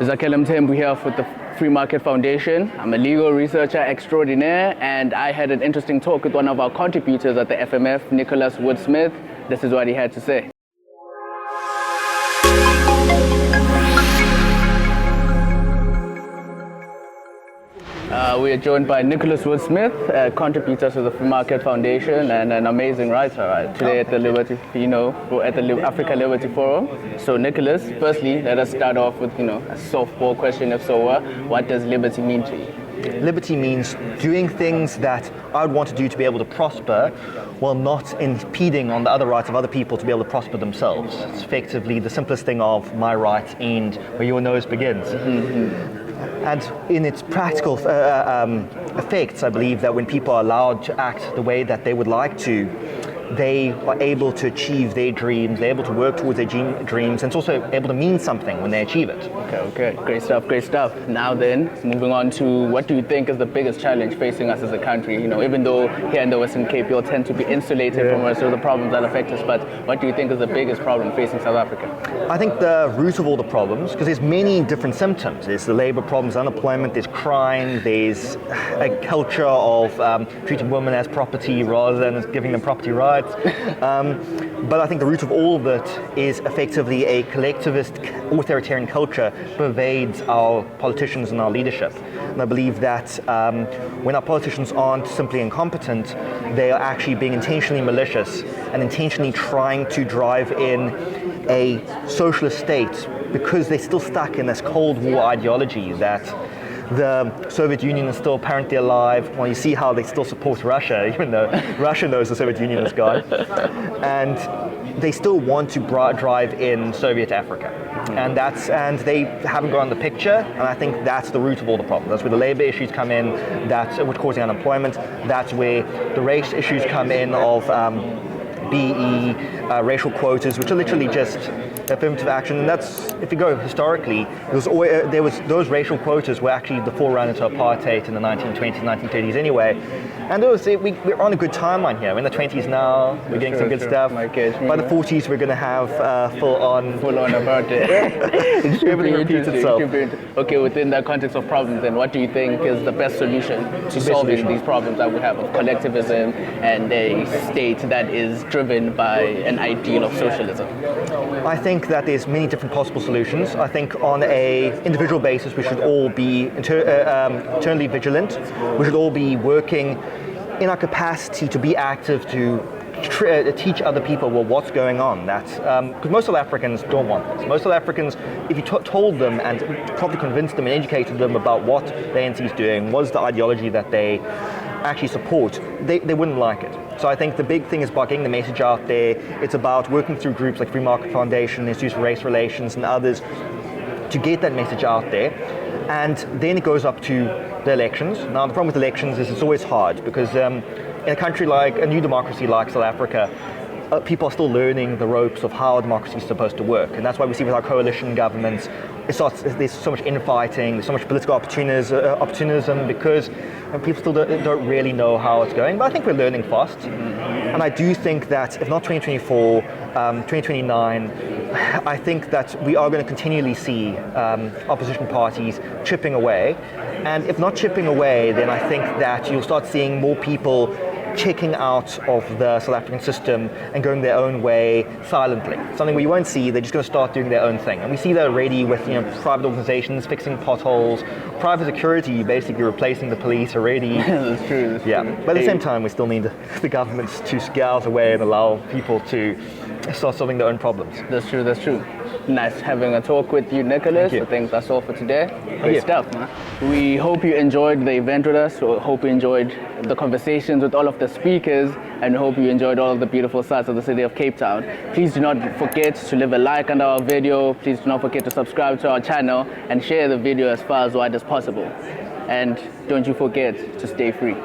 Zakhele Mthembu here with the Free Market Foundation. I'm a legal researcher extraordinaire, and I had an interesting talk with one of our contributors at the FMF, Nicholas Woode-Smith. This is what he had to say. We are joined by Nicholas Woode-Smith, a contributor to the Free Market Foundation and an amazing writer today at the Liberty, at the Africa Liberty Forum. So Nicholas, firstly, let us start off with, a softball question, if so what does liberty mean to you? Liberty means doing things that I would want to do to be able to prosper while not impeding on the other rights of other people to be able to prosper themselves. It's effectively the simplest thing of my right end where your nose begins. Mm-hmm. And in its practical effects, I believe that when people are allowed to act the way that they would like to, they are able to achieve their dreams, they're able to work towards their dreams, and it's also able to mean something when they achieve it. Okay. Great stuff. Now then, moving on to what do you think is the biggest challenge facing us as a country? Even though here in the Western Cape, you'll tend to be insulated from most of the problems that affect us, but what do you think is the biggest problem facing South Africa? I think the root of all the problems, because there's many different symptoms. There's the labor problems, unemployment, there's crime, there's a culture of treating women as property rather than giving them property rights. But I think the root of all of it is effectively a collectivist, authoritarian culture pervades our politicians and our leadership. And I believe that when our politicians aren't simply incompetent, they are actually being intentionally malicious and intentionally trying to drive in a socialist state because they're still stuck in this Cold War ideology that the Soviet Union is still apparently alive. Well, you see how they still support Russia, even though Russia knows the Soviet Union is gone. And they still want to drive in Soviet Africa. And they haven't gotten the picture, and I think that's the root of all the problems. That's where the labor issues come in, that's what's causing unemployment, that's where the race issues come in of BE, racial quotas, which are literally just affirmative action. And that's, if you go historically, those racial quotas were actually the forerunner to apartheid in the 1920s, 1930s anyway. And we're on a good timeline here. We're in the 20s now, we're getting some good stuff. By the 40s, we're going to have full-on apartheid. Everything repeats itself. Okay, within that context of problems, then what do you think is the best solution to solving these problems that we have of collectivism and a state that is driven by an ideal of socialism? I think that there's many different possible solutions. I think on an individual basis, we should all be internally vigilant. We should all be working in our capacity to be active, to teach other people what's going on. Because most South Africans don't want this. Most South Africans, if you told them and probably convinced them and educated them about what the ANC is doing, was the ideology that they actually support, they wouldn't like it. So I think the big thing is about getting the message out there. It's about working through groups like Free Market Foundation, Institute for Race Relations and others to get that message out there. And then it goes up to the elections. Now the problem with elections is it's always hard because in a country like a new democracy like South Africa, people are still learning the ropes of how democracy is supposed to work. And that's why we see with our coalition governments, there's so much infighting, there's so much political opportunism because people still don't really know how it's going. But I think we're learning fast. And I do think that if not 2024, 2029, I think that we are going to continually see opposition parties chipping away. And if not chipping away, then I think that you'll start seeing more people checking out of the South African system and going their own way silently. Something we won't see, they're just going to start doing their own thing. And we see that already with private organizations fixing potholes, private security basically replacing the police already. That's true. Yeah, but at the same time, we still need the governments to scout away and allow people to start solving their own problems. That's true. Nice having a talk with you, Nicholas. I think that's all for today. Great stuff, man. We hope you enjoyed the event with us. We hope you enjoyed the conversations with all of the speakers, and hope you enjoyed all of the beautiful sights of the city of Cape Town. Please do not forget to leave a like under our video. Please do not forget to subscribe to our channel and share the video as far as wide as possible. And don't you forget to stay free.